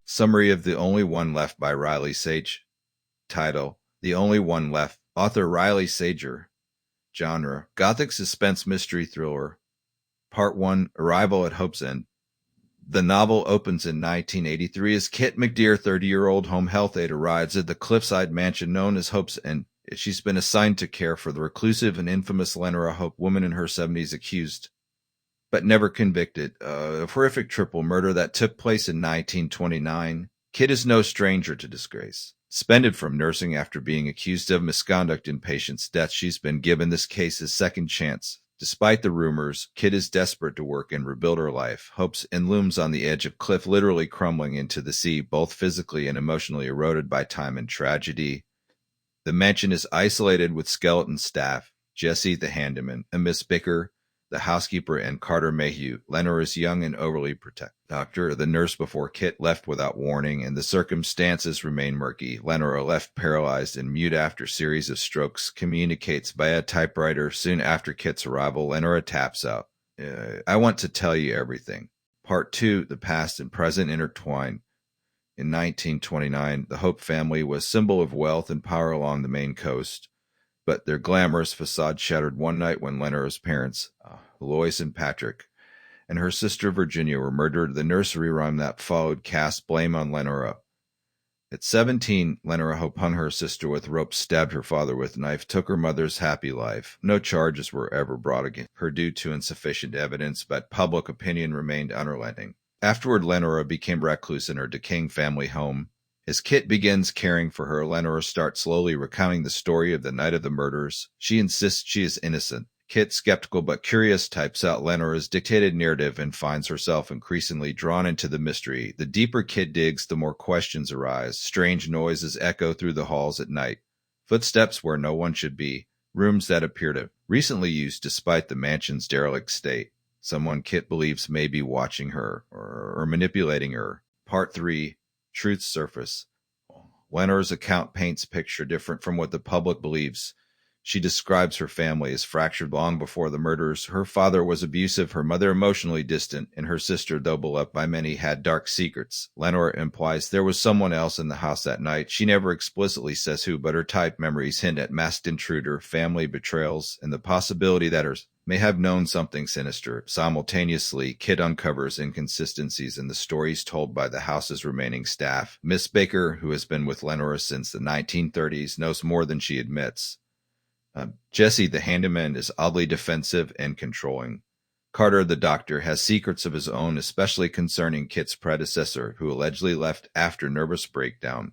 Summary of The Only One Left by Riley Sage. Title: The Only One Left. Author Riley Sager. Genre: Gothic suspense mystery thriller. Part 1: Arrival at Hope's End. The novel opens in 1983 as Kit McDeere, 30-year-old home health aide, arrives at the cliffside mansion known as Hope's End. She's been assigned to care for the reclusive and infamous Lenora Hope, woman in her 70s accused but never convicted of a horrific triple murder that took place in 1929. Kit is no stranger to disgrace. Suspended from nursing after being accused of misconduct in patient's death, she's been given this case a second chance. Despite the rumors, Kit is desperate to work and rebuild her life. Hope's End looms on the edge of cliff, literally crumbling into the sea, both physically and emotionally eroded by time and tragedy. The mansion is isolated with skeleton staff: Jesse the handyman, and Miss Baker, the housekeeper, and Carter Mayhew, Lenora's young and overly protective doctor, the nurse before Kit left without warning, and the circumstances remain murky. Lenora, left paralyzed and mute after series of strokes, communicates via typewriter. Soon after Kit's arrival, Lenora taps out. I want to tell you everything. Part 2: The past and present intertwine. In 1929, the Hope family was a symbol of wealth and power along the Maine coast. But their glamorous facade shattered one night when Lenora's parents, Lois and Patrick, and her sister Virginia, were murdered. The nursery rhyme that followed cast blame on Lenora. At 17, Lenora Hope hung her sister with ropes, stabbed her father with a knife, took her mother's happy life. No charges were ever brought against her due to insufficient evidence, but public opinion remained unrelenting. Afterward, Lenora became recluse in her decaying family home. As Kit begins caring for her, Lenora starts slowly recounting the story of the night of the murders. She insists she is innocent. Kit, skeptical but curious, types out Lenora's dictated narrative and finds herself increasingly drawn into the mystery. The deeper Kit digs, the more questions arise. Strange noises echo through the halls at night. Footsteps where no one should be. Rooms that appear to recently used despite the mansion's derelict state. Someone Kit believes may be watching her or manipulating her. Part 3: Truth's Surface. Lenora's account paints a picture different from what the public believes. She describes her family as fractured long before the murders. Her father was abusive, her mother emotionally distant, and her sister, though beloved by many, had dark secrets. Lenora implies there was someone else in the house that night. She never explicitly says who, but her typed memories hint at masked intruder, family betrayals, and the possibility that her may have known something sinister. Simultaneously, Kit uncovers inconsistencies in the stories told by the house's remaining staff. Miss Baker, who has been with Lenora since the 1930s, knows more than she admits. Jesse, the handyman, is oddly defensive and controlling. Carter, the doctor, has secrets of his own, especially concerning Kit's predecessor, who allegedly left after nervous breakdown.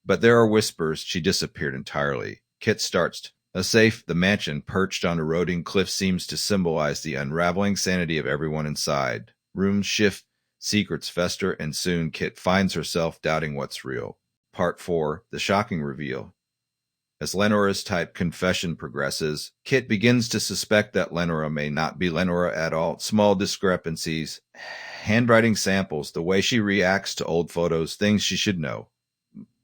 But there are whispers she disappeared entirely. Kit starts. A safe, the mansion, perched on eroding cliffs, seems to symbolize the unraveling sanity of everyone inside. Rooms shift, secrets fester, and soon Kit finds herself doubting what's real. Part 4: The Shocking Reveal. As Lenora's typed confession progresses, Kit begins to suspect that Lenora may not be Lenora at all. Small discrepancies, handwriting samples, the way she reacts to old photos, things she should know,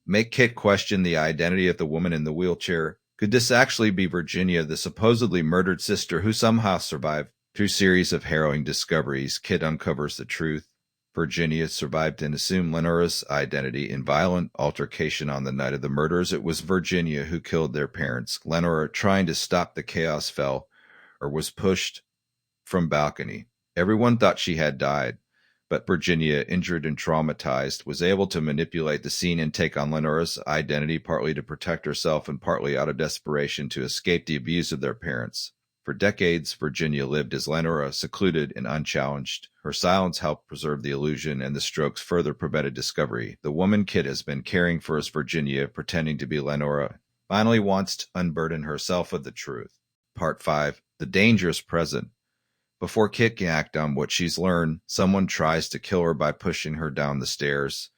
make Kit question the identity of the woman in the wheelchair. Could this actually be Virginia, the supposedly murdered sister who somehow survived? Through a series of harrowing discoveries, Kit uncovers the truth. Virginia survived and assumed Lenora's identity in violent altercation on the night of the murders. It was Virginia who killed their parents. Lenora, trying to stop the chaos, fell or was pushed from balcony. Everyone thought she had died, but Virginia, injured and traumatized, was able to manipulate the scene and take on Lenora's identity, partly to protect herself and partly out of desperation to escape the abuse of their parents. For decades, Virginia lived as Lenora, secluded and unchallenged. Her silence helped preserve the illusion, and the strokes further prevented discovery. The woman Kit has been caring for as Virginia, pretending to be Lenora, finally wants to unburden herself of the truth. Part 5: The Dangerous Present. Before Kit can act on what she's learned, someone tries to kill her by pushing her down the stairs.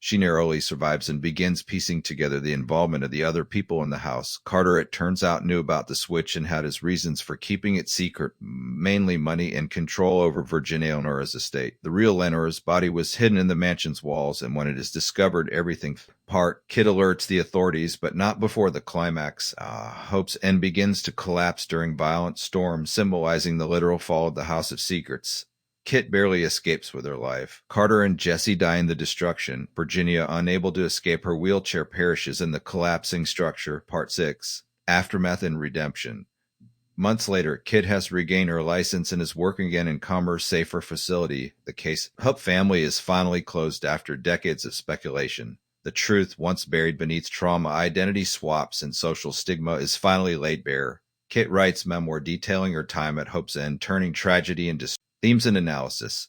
She narrowly survives and begins piecing together the involvement of the other people in the house. Carter, it turns out, knew about the switch and had his reasons for keeping it secret, mainly money and control over Virginia Lenora's estate. The real Lenora's body was hidden in the mansion's walls, and when it is discovered, everything apart. Kit alerts the authorities, but not before the climax. Hope's End begins to collapse during violent storms, symbolizing the literal fall of the House of Secrets. Kit barely escapes with her life. Carter and Jesse die in the destruction. Virginia, unable to escape her wheelchair, perishes in the collapsing structure. Part 6. Aftermath and Redemption. Months later, Kit has regained her license and is working again in Commerce safer facility. The case Hope family is finally closed after decades of speculation. The truth, once buried beneath trauma, identity swaps, and social stigma, is finally laid bare. Kit writes memoir detailing her time at Hope's End, turning tragedy into themes and analysis.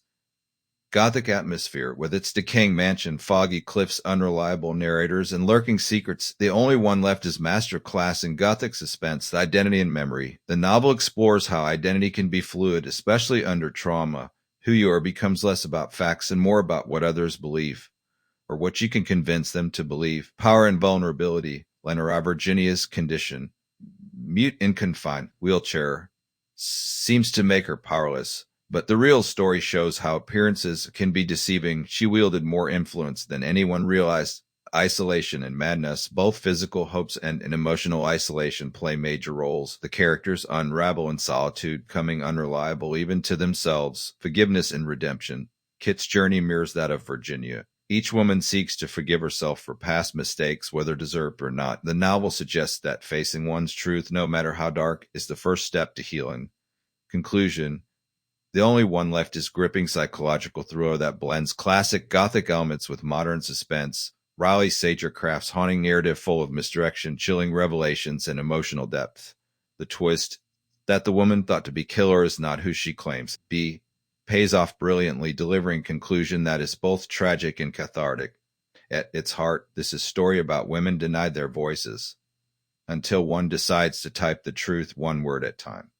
Gothic atmosphere, with its decaying mansion, foggy cliffs, unreliable narrators, and lurking secrets. The only one left is masterclass in Gothic suspense, identity and memory. The novel explores how identity can be fluid, especially under trauma. Who you are becomes less about facts and more about what others believe, or what you can convince them to believe. Power and vulnerability. Lenora Virginia's condition, mute and confined, wheelchair, seems to make her powerless. But the real story shows how appearances can be deceiving. She wielded more influence than anyone realized. Isolation and madness, both physical hopes and emotional isolation, play major roles. The characters unravel in solitude, becoming unreliable even to themselves. Forgiveness and redemption. Kit's journey mirrors that of Virginia. Each woman seeks to forgive herself for past mistakes, whether deserved or not. The novel suggests that facing one's truth, no matter how dark, is the first step to healing. Conclusion. The only one left is gripping psychological thriller that blends classic Gothic elements with modern suspense. Riley Sager crafts haunting narrative full of misdirection, chilling revelations, and emotional depth. The twist, that the woman thought to be killer is not who she claims to be, pays off brilliantly, delivering conclusion that is both tragic and cathartic. At its heart, this is a story about women denied their voices, until one decides to type the truth one word at a time.